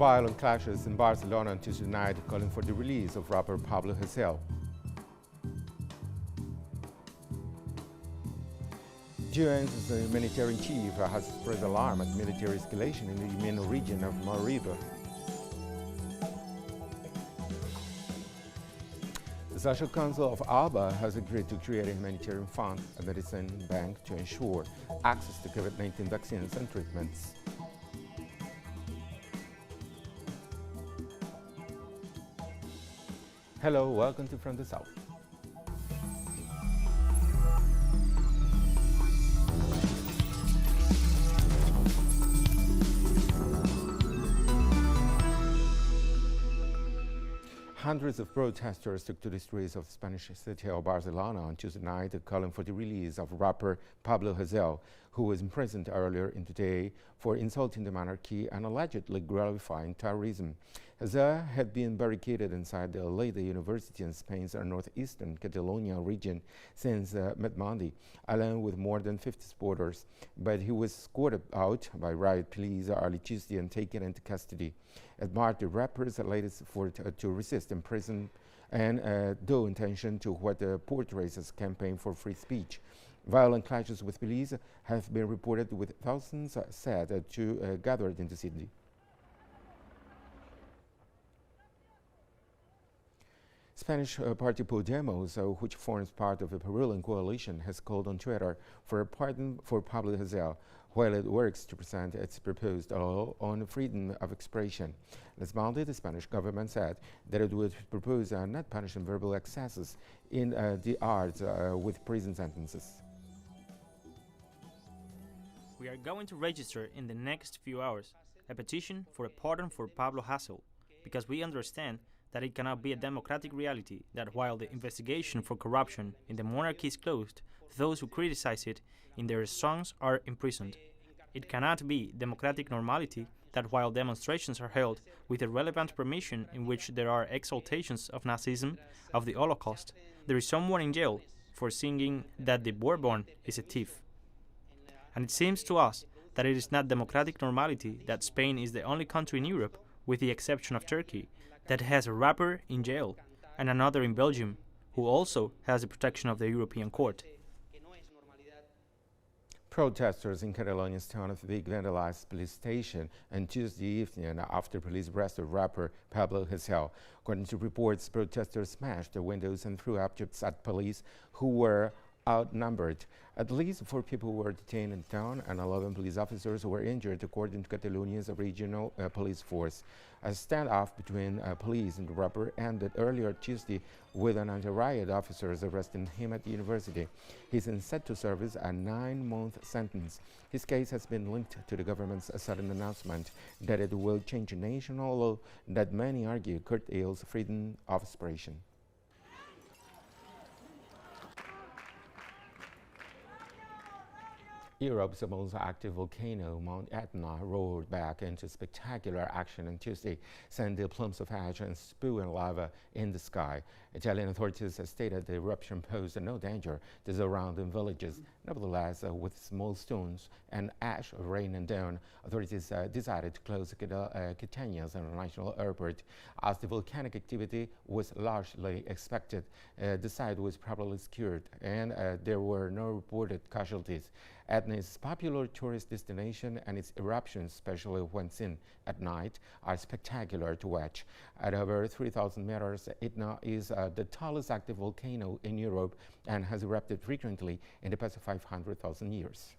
Violent clashes in Barcelona on Tuesday night calling for the release of rapper Pablo Hasél. UN's humanitarian chief has expressed alarm at military escalation in the Yemen region of Maghreb. The Social Council of ALBA has agreed to create a humanitarian fund, a medicine bank to ensure access to COVID-19 vaccines and treatments. Hello, welcome to From the South. Hundreds of protesters took to the streets of the Spanish city of Barcelona on Tuesday night, calling for the release of rapper Pablo Hasél, who was imprisoned earlier in the day for insulting the monarchy and allegedly glorifying terrorism. Hasél had been barricaded inside the Lleida University in Spain's northeastern Catalonia region since mid-Monday, along with more than 50 supporters, but he was escorted out by riot police early Tuesday and taken into custody. It marked the rapper's latest effort to resist imprisonment and due intention to what portrays as a campaign for free speech. Violent clashes with police have been reported, with thousands said to gathered in the city. Spanish party Podemos, which forms part of a ruling coalition, has called on Twitter for a pardon for Pablo Hasél, while it works to present its proposed law on freedom of expression. Last Monday, the Spanish government said that it would propose not punishing verbal excesses in the arts with prison sentences. We are going to register in the next few hours a petition for a pardon for Pablo Hasél, because we understand that it cannot be a democratic reality that while the investigation for corruption in the monarchy is closed, those who criticize it in their songs are imprisoned. It cannot be democratic normality that while demonstrations are held with a relevant permission in which there are exaltations of Nazism, of the Holocaust, there is someone in jail for singing that the Bourbon is a thief. And it seems to us that it is not democratic normality that Spain is the only country in Europe, with the exception of Turkey, that has a rapper in jail, and another in Belgium, who also has the protection of the European Court. Protesters in Catalonia's town of Vic vandalized the police station on Tuesday evening after police arrested rapper Pablo Hasél. According to reports, protesters smashed the windows and threw objects at police, who were outnumbered. At least 4 people were detained in town and 11 police officers were injured, according to Catalonia's regional police force. A standoff between police and the rapper ended earlier Tuesday with an anti-riot officers arresting him at the university. He's set to serve a 9-month sentence. His case has been linked to the government's sudden announcement that it will change a national law that many argue curtails freedom of expression. Europe's most active volcano, Mount Etna, roared back into spectacular action on Tuesday, sending plumes of ash and spewing lava in the sky. Italian authorities have stated the eruption posed no danger to surrounding villages. Nevertheless, with small stones and ash raining down, authorities decided to close Catania's international airport. As the volcanic activity was largely expected, the site was probably secured, and there were no reported casualties. Etna is a popular tourist destination, and its eruptions, especially when seen at night, are spectacular to watch. At over 3,000 meters, Etna is the tallest active volcano in Europe and has erupted frequently in the past 500,000 years.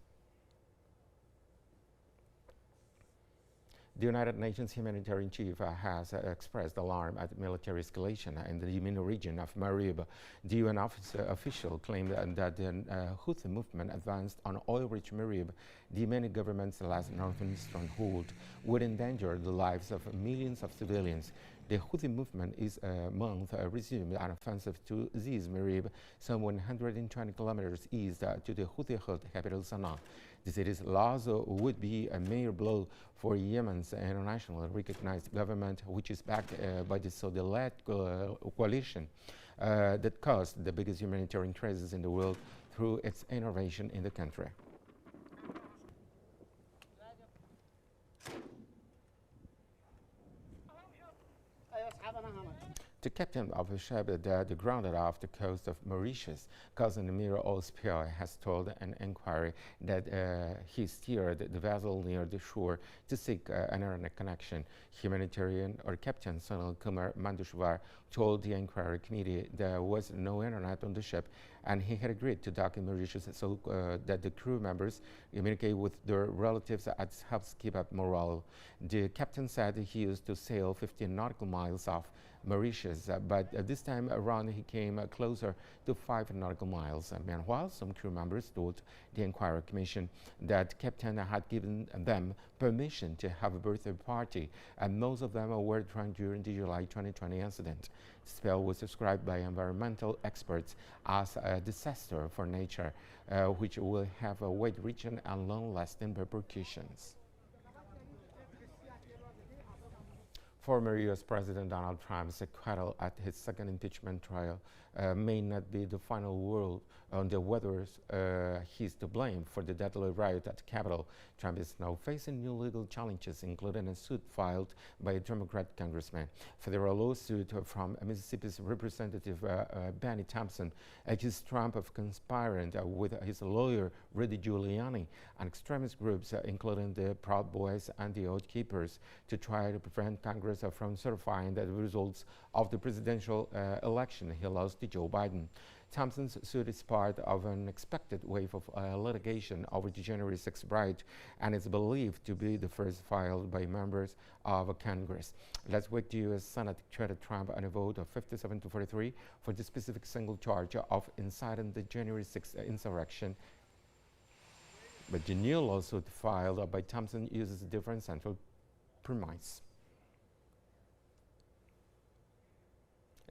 The United Nations humanitarian chief has expressed alarm at military escalation in the Yemen region of Maghreb. The UN official claimed that the Houthi movement advanced on oil-rich Maghreb, the Yemeni government's last northern stronghold, would endanger the lives of millions of civilians. The Houthi movement is a month resumed an offensive to seize Maghreb, some 120 kilometers east to the Houthi-held capital Sana'a. The city's loss would be a major blow for Yemen's internationally recognized government, which is backed by the Saudi-led coalition that caused the biggest humanitarian crisis in the world through its intervention in the country. The captain of a ship that grounded off the coast of Mauritius, causing a mere oil spill, has told an inquiry that he steered the vessel near the shore to seek an internet connection. Humanitarian Captain Sunil Kumar Mandushvar told the inquiry committee there was no internet on the ship, and he had agreed to dock in Mauritius so that the crew members communicate with their relatives and helps keep up morale. The captain said he used to sail 15 nautical miles off Mauritius, but this time around he came closer to 5 nautical miles. Meanwhile, some crew members told the inquiry commission that captain had given them permission to have a birthday party, and most of them were drunk during the July 2020 incident. The spill was described by environmental experts as a disaster for nature, which will have wide-reaching and long-lasting repercussions. Former U.S. President Donald Trump's acquittal at his second impeachment trial may not be the final word on whether he's to blame for the deadly riot at the Capitol. Trump is now facing new legal challenges, including a suit filed by a Democrat congressman. Federal lawsuit from Mississippi's Representative Benny Thompson accused Trump of conspiring with his lawyer Rudy Giuliani and extremist groups, including the Proud Boys and the Oath Keepers, to try to prevent Congress from certifying the results of the presidential election he lost to Joe Biden. Thompson's suit is part of an expected wave of litigation over the January 6th riot and is believed to be the first filed by members of Congress. Last week, the U.S. Senate declared Trump on a vote of 57 to 43 for the specific single charge of inciting the January 6th insurrection. But the new lawsuit filed by Thompson uses a different central premise.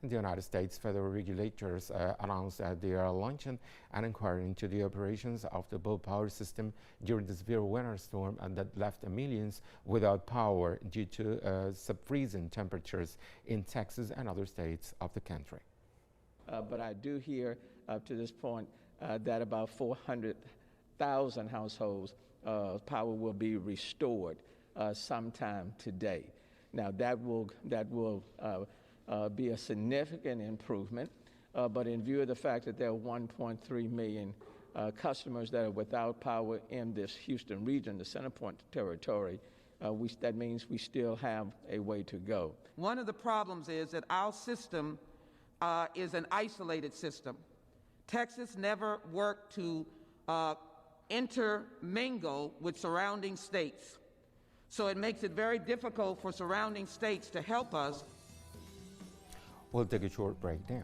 In the United States, federal regulators announced that they are launching an inquiry into the operations of the Bell power system during the severe winter storm and that left millions without power due to sub-freezing temperatures in Texas and other states of the country. But I do hear up to this point that about 400,000 households power will be restored sometime today. Now that will be a significant improvement, but in view of the fact that there are 1.3 million customers that are without power in this Houston region, the Centerpoint territory, that means we still have a way to go. One of the problems is that our system is an isolated system. Texas never worked to intermingle with surrounding states. So it makes it very difficult for surrounding states to help us. We'll take a short break now.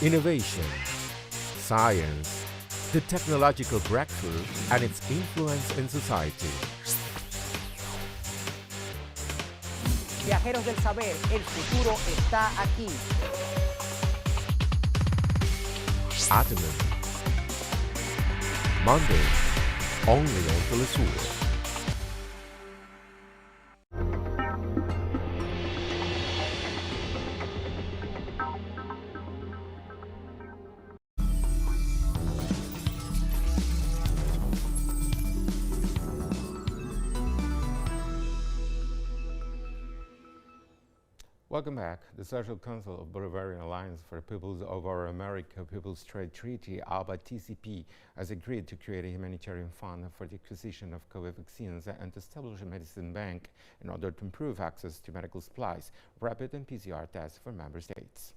Innovation, science, the technological breakthrough, and its influence in society. Viajeros del saber, el futuro está aquí. Atomen. Monday, only on teleSUR. Welcome back. The Social Council of Bolivarian Alliance for the Peoples of Our America People's Trade Treaty, ALBA-TCP, has agreed to create a humanitarian fund for the acquisition of COVID vaccines and to establish a medicine bank in order to improve access to medical supplies, rapid and PCR tests for member states.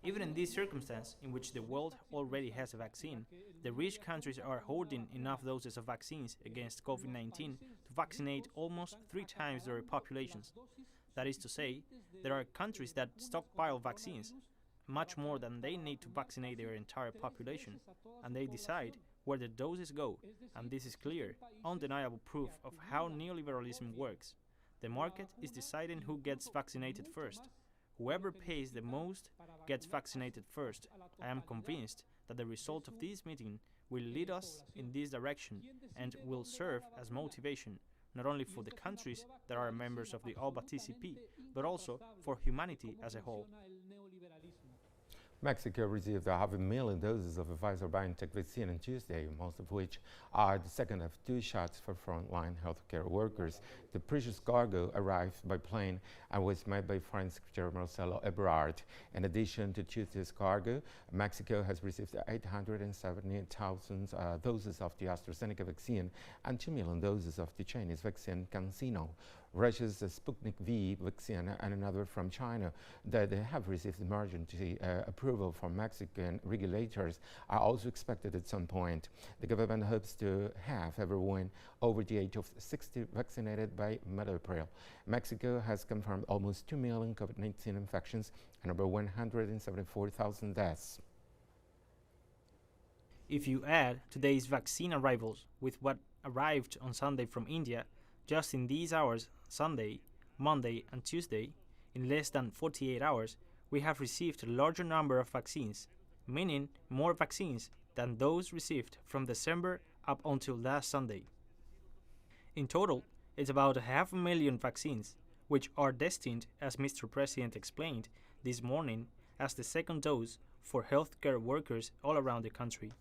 Even in this circumstance, in which the world already has a vaccine, the rich countries are hoarding enough doses of vaccines against COVID-19 to vaccinate almost 3 times their populations. That is to say, there are countries that stockpile vaccines, much more than they need to vaccinate their entire population, and they decide where the doses go, and this is clear, undeniable proof of how neoliberalism works. The market is deciding who gets vaccinated first. Whoever pays the most gets vaccinated first. I am convinced that the result of this meeting will lead us in this direction and will serve as motivation, not only for the countries that are members of the ALBA-TCP, but also for humanity as a whole. Mexico received 500,000 doses of the Pfizer-BioNTech vaccine on Tuesday, most of which are the second of 2 shots for frontline healthcare workers. The precious cargo arrived by plane and was met by Foreign Secretary Marcelo Ebrard. In addition to Tuesday's cargo, Mexico has received 870,000 doses of the AstraZeneca vaccine and 2 million doses of the Chinese vaccine CanSino. Russia's Sputnik V vaccine and another from China that have received emergency approval from Mexican regulators are also expected at some point. The government hopes to have everyone over the age of 60 vaccinated by mid-April. Mexico has confirmed almost 2 million COVID-19 infections and over 174,000 deaths. If you add today's vaccine arrivals with what arrived on Sunday from India, just in these hours, Sunday, Monday and Tuesday, in less than 48 hours, we have received a larger number of vaccines, meaning more vaccines than those received from December up until last Sunday. In total, it's about 500,000 vaccines, which are destined, as Mr. President explained this morning, as the second dose for healthcare workers all around the country.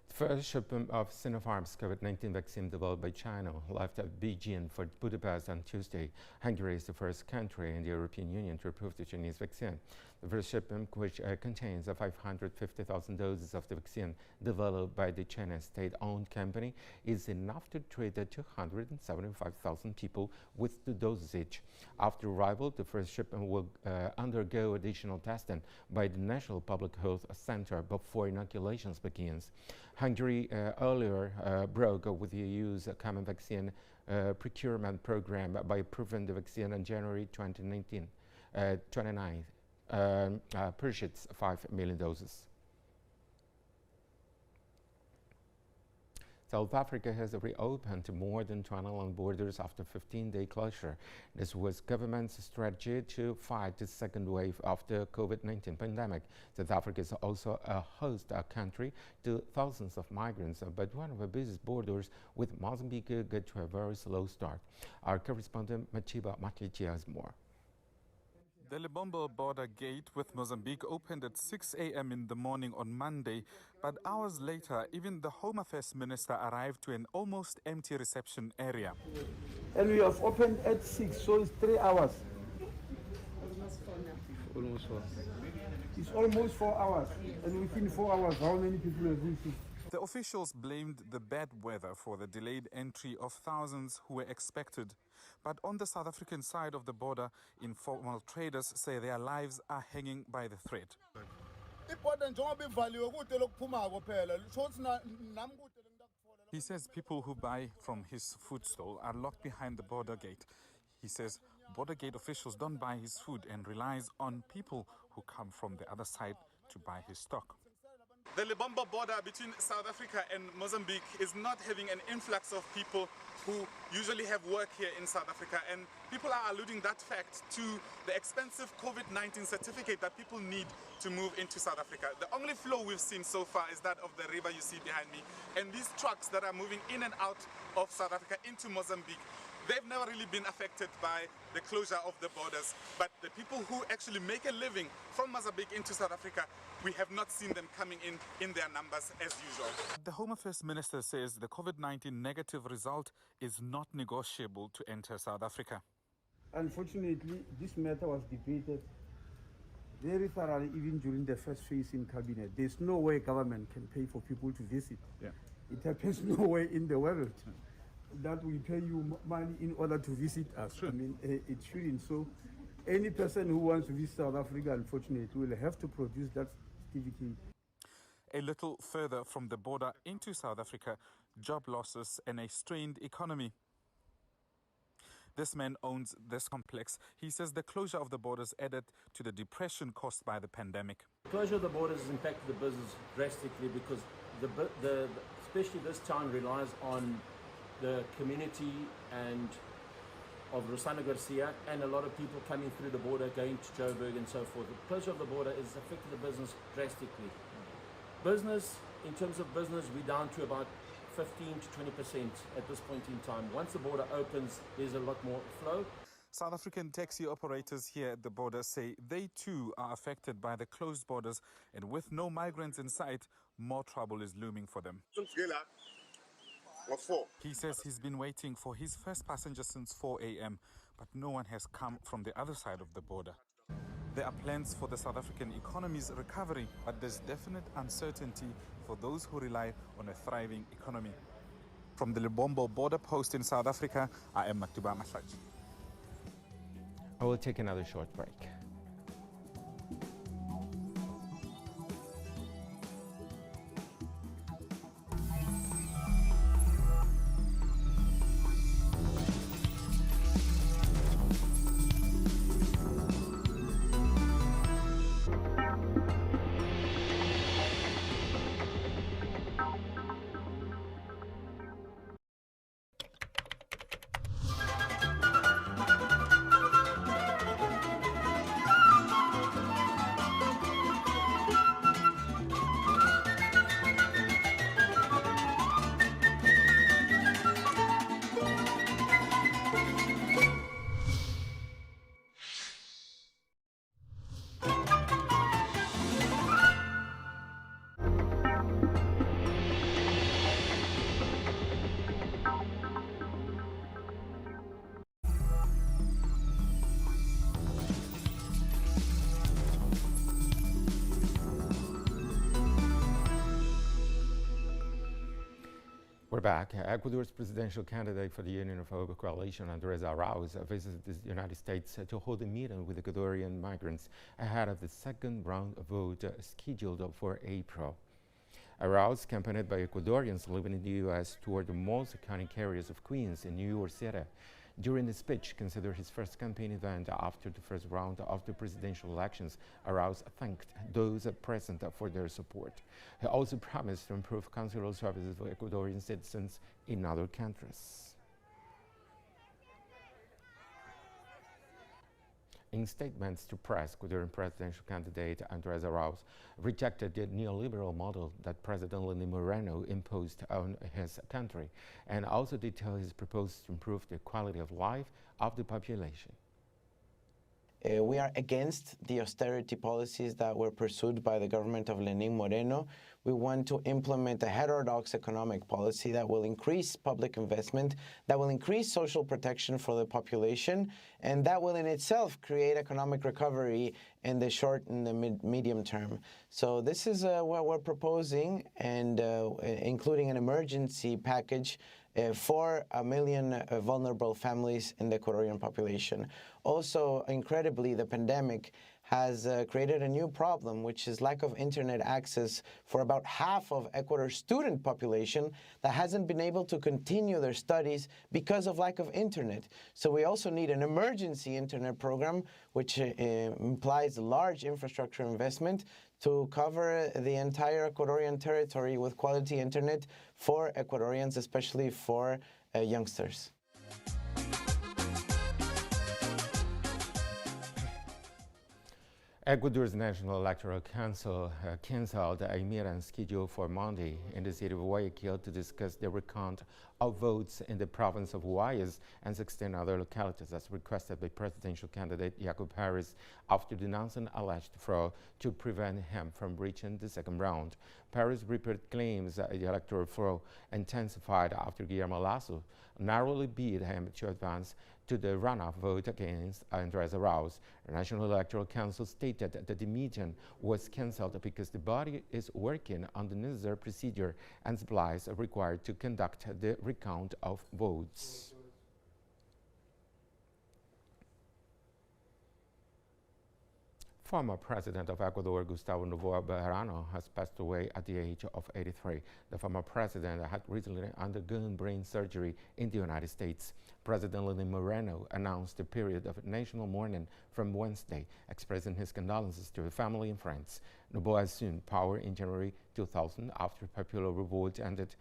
The first shipment of Sinopharm's COVID-19 vaccine developed by China left at Beijing for Budapest on Tuesday. Hungary is the first country in the European Union to approve the Chinese vaccine. The first shipment, which contains 550,000 doses of the vaccine developed by the Chinese state-owned company, is enough to treat 275,000 people with 2 doses each. After arrival, the first shipment will undergo additional testing by the National Public Health Center before inoculations begins. Hungary earlier broke with the EU's common vaccine procurement program by approving the vaccine on January 29, purchased 5 million doses. South Africa has reopened more than 20 land borders after 15-day closure. This was government's strategy to fight the second wave of the COVID-19 pandemic. South Africa is also a host country to thousands of migrants, but one of the busiest borders with Mozambique got to a very slow start. Our correspondent Machiba Matlichi has more. The Lebombo border gate with Mozambique opened at 6 a.m. in the morning on Monday, but hours later, even the Home Affairs Minister arrived to an almost empty reception area. And we have opened at 6, so it's 3 hours. Almost 4. It's almost 4 hours. And within 4 hours, how many people have visited? The officials blamed the bad weather for the delayed entry of thousands who were expected. But on the South African side of the border, informal traders say their lives are hanging by the thread. He says people who buy from his food stall are locked behind the border gate. He says border gate officials don't buy his food and relies on people who come from the other side to buy his stock. The Lebombo border between South Africa and Mozambique is not having an influx of people who usually have work here in South Africa, and people are alluding that fact to the expensive COVID-19 certificate that people need to move into South Africa. The only flow we've seen so far is that of the river you see behind me, and these trucks that are moving in and out of South Africa into Mozambique, they've never really been affected by the closure of the borders, but the people who actually make a living from Mozambique into South Africa, we have not seen them coming in their numbers as usual. The Home Affairs Minister says the COVID-19 negative result is not negotiable to enter South Africa. Unfortunately, this matter was debated very thoroughly even during the first phase in Cabinet. There's no way government can pay for people to visit. Yeah. It happens nowhere in the world that we pay you money in order to visit us. Sure. I mean, it shouldn't. So any person who wants to visit South Africa, unfortunately, will have to produce that certificate. A little further from the border into South Africa, job losses and a strained economy. This man owns this complex. He says the closure of the borders added to the depression caused by the pandemic. Closure of the borders has impacted the business drastically because especially this town relies on the community and of Rosana Garcia and a lot of people coming through the border, going to Joburg and so forth. The closure of the border has affected the business drastically. Business, in terms of business, we're down to about 15 to 20% at this point in time. Once the border opens, there's a lot more flow. South African taxi operators here at the border say they too are affected by the closed borders, and with no migrants in sight, more trouble is looming for them. He says he's been waiting for his first passenger since 4 a.m., but no one has come from the other side of the border. There are plans for the South African economy's recovery, but there's definite uncertainty for those who rely on a thriving economy. From the Lebombo border post in South Africa, I am Matuba Mahlaj. I will take another short break. We're back. Ecuador's presidential candidate for the Union of Hope Coalition, Andrés Arauz, visited the United States to hold a meeting with Ecuadorian migrants ahead of the second round of vote scheduled for April. Arauz, accompanied by Ecuadorians living in the U.S., toured the malls, county carriers of Queens and New York City. During the speech, considered his first campaign event after the first round of the presidential elections, Arauz thanked those present for their support. He also promised to improve consular services for Ecuadorian citizens in other countries. In statements to press, Ecuadorian presidential candidate Andrés Arauz rejected the neoliberal model that President Lenin Moreno imposed on his country, and also detailed his proposals to improve the quality of life of the population. We are against the austerity policies that were pursued by the government of Lenin Moreno. We want to implement a heterodox economic policy that will increase public investment, that will increase social protection for the population, and that will in itself create economic recovery in the short and the medium term. So this is what we're proposing, and including an emergency package for 1 million vulnerable families in the Ecuadorian population. Also, incredibly, the pandemic has created a new problem, which is lack of internet access for about half of Ecuador's student population that hasn't been able to continue their studies because of lack of internet. So we also need an emergency internet program, which implies large infrastructure investment to cover the entire Ecuadorian territory with quality internet for Ecuadorians, especially for youngsters. Ecuador's National Electoral Council canceled a meeting scheduled for Monday in the city of Guayaquil to discuss the recount of votes in the province of Guayas and 16 other localities, as requested by presidential candidate Jacob Harris after denouncing alleged fraud to prevent him from reaching the second round. Paris repeated claims that the electoral fraud intensified after Guillermo Lasso narrowly beat him to advance to the runoff vote against Andrés Arauz. The National Electoral Council stated that the meeting was cancelled because the body is working on the necessary procedure and supplies required to conduct the recount of votes. Former President of Ecuador, Gustavo Novoa Bejarano, has passed away at the age of 83. The former president had recently undergone brain surgery in the United States. President Lenin Moreno announced a period of national mourning from Wednesday, expressing his condolences to his family and friends. Noboa assumed power in January 2000 after popular revolt ended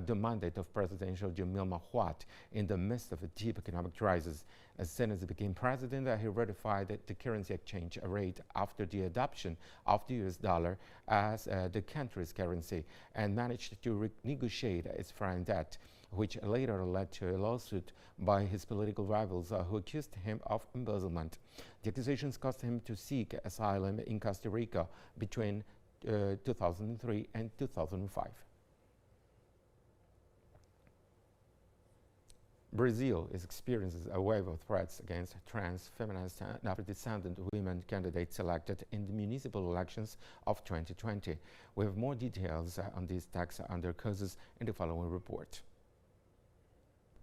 the mandate of President Jamil Mahuad in the midst of a deep economic crisis. As soon as he became president, he ratified the currency exchange rate after the adoption of the US dollar as the country's currency and managed to renegotiate its foreign debt, which later led to a lawsuit by his political rivals who accused him of embezzlement. The accusations caused him to seek asylum in Costa Rica between 2003 and 2005. Brazil experiences a wave of threats against trans, feminist, and Afro-descendant women candidates elected in the municipal elections of 2020. We have more details on these attacks and their causes in the following report.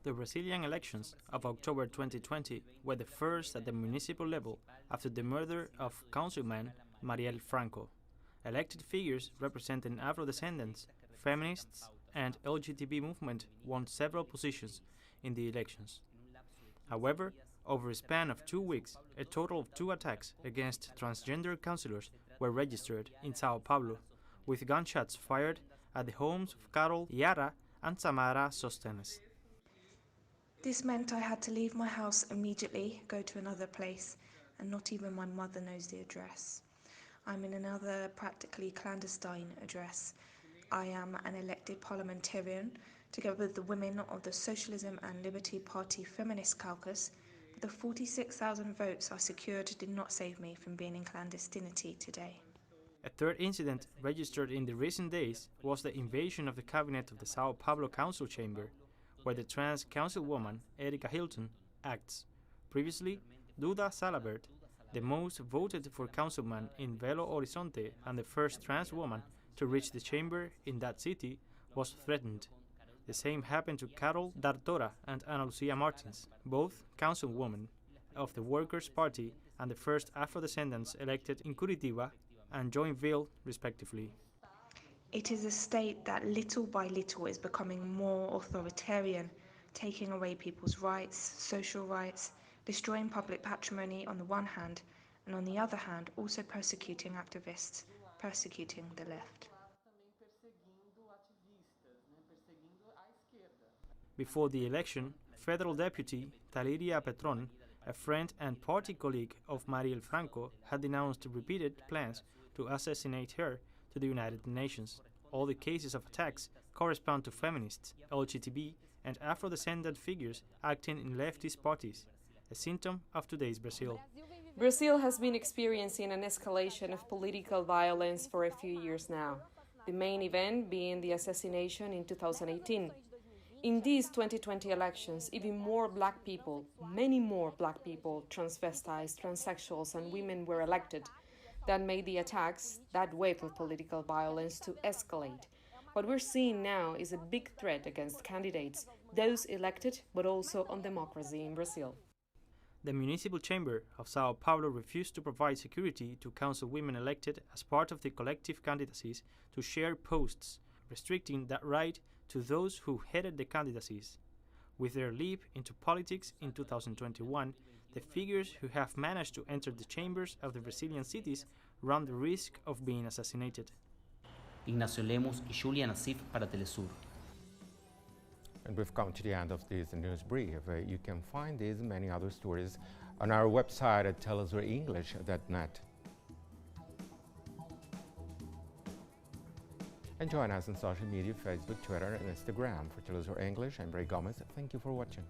The Brazilian elections of October 2020 were the first at the municipal level after the murder of councilman Marielle Franco. Elected figures representing Afro-descendants, feminists, and LGBT movement won several positions in the elections. However, over a span of 2 weeks, a total of 2 attacks against transgender councillors were registered in Sao Paulo, with gunshots fired at the homes of Carol Yara and Samara Sostenes. This meant I had to leave my house immediately, go to another place, and not even my mother knows the address. I'm in another practically clandestine address. I am an elected parliamentarian, together with the women of the Socialism and Liberty Party Feminist Caucus. But the 46,000 votes I secured did not save me from being in clandestinity today. A third incident registered in the recent days was the invasion of the cabinet of the Sao Paulo Council Chamber, where the trans councilwoman Erika Hilton acts. Previously, Duda Salabert, the most voted for councilman in Belo Horizonte and the first trans woman to reach the chamber in that city, was threatened. The same happened to Carol Dartora and Ana Lucia Martins, both councilwomen of the Workers' Party and the first Afro-descendants elected in Curitiba and Joinville, respectively. It is a state that little by little is becoming more authoritarian, taking away people's rights, social rights, destroying public patrimony on the one hand, and on the other hand also persecuting activists, persecuting the left. Before the election, Federal Deputy Taliria Petron, a friend and party colleague of Marielle Franco, had denounced repeated plans to assassinate her to the United Nations. All the cases of attacks correspond to feminists, LGBT, and Afro-descendant figures acting in leftist parties, a symptom of today's Brazil. Brazil has been experiencing an escalation of political violence for a few years now, the main event being the assassination in 2018. In these 2020 elections, even more black people, many more black people, transvestites, transsexuals, and women were elected. That made the attacks, that wave of political violence, to escalate. What we're seeing now is a big threat against candidates, those elected, but also on democracy in Brazil. The municipal chamber of Sao Paulo refused to provide security to councilwomen elected as part of the collective candidacies to share posts, restricting that right to those who headed the candidacies. With their leap into politics in 2021, the figures who have managed to enter the chambers of the Brazilian cities run the risk of being assassinated. Ignacio Lemos y Julia Nassif para teleSUR. And we've come to the end of this news brief. You can find these and many other stories on our website at telesurenglish.net. And join us on social media, Facebook, Twitter, and Instagram. For teleSUR English, I'm Ray Gomez. Thank you for watching.